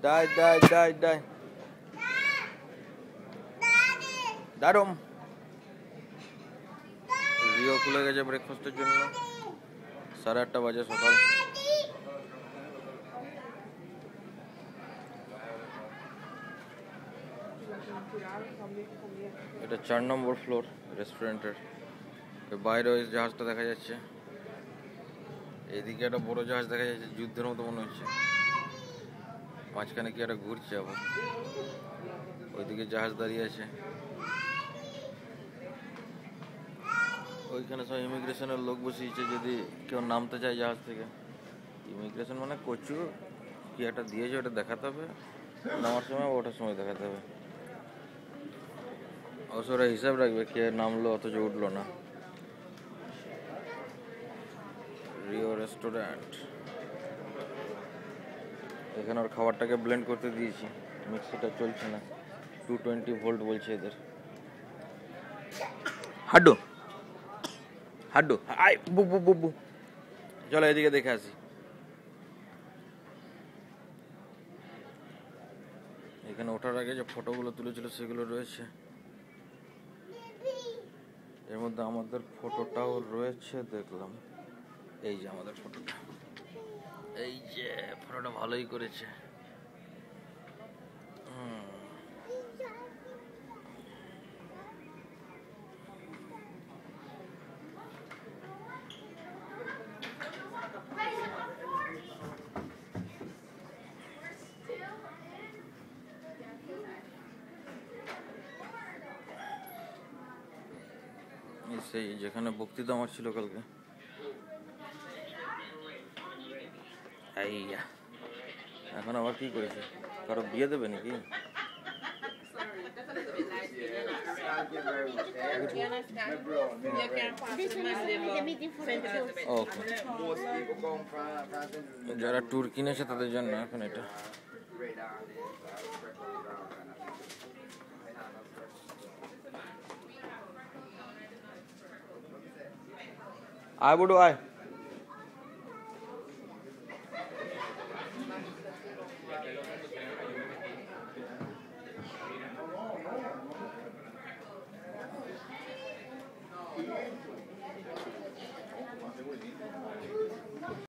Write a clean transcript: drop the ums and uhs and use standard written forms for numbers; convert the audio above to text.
Die. দারুম Rio খুলে গেছে ব্রেকফাস্টের জন্য 8:30 বাজে সকাল। এটা 4 নম্বর ফ্লোর রেস্টুরেন্টের। বাইরে ওই জাহাজটা দেখা যাচ্ছে, এদিকে একটা বড় জাহাজ দেখা যাচ্ছে, যুদ্ধের মতো মনে হচ্ছে। মাঝখানে কি একটা ঘুরছে, আবার ওইদিকে জাহাজ দাঁড়িয়ে আছে। ওইখানে সব ইমিগ্রেশনের লোক বসিয়েছে, যদি কেউ নামতে চায় জাহাজ থেকে। ইমিগ্রেশন মানে কচু কি একটা দিয়েছে, ওটা দেখাতে হবে নামার সময়, ওঠার সময় দেখাতে হবে। অবশ্য ওরা হিসাব রাখবে কে নামলো অথচ উঠলো না। রিও রেস্টুরেন্ট, এখানে ওর খাবারটাকে ব্লেন্ড করতে দিয়েছি, মিক্সিটা চলছে না, 220 ভোল্ট বলছে এদের। হাড্ডু আয় বু চলো এদিকে দেখে আসি। এখানে ওঠার আগে যে ফটোগুলো তুলেছিল সেগুলো রয়েছে, এর মধ্যে আমাদের ফটোটাও রয়েছে দেখলাম। এই যে আমাদের ফটোটা, এই যে ফটোটা ভালোই করেছে। সেই যেখানে বক্তৃতা আমার ছিল কালকে, এখন আবার কি করেছে, কারো বিয়ে দেবে নাকি? যারা ট্যুর কিনেছে তাদের জন্য এখন এটা। আয় বুডু আয়।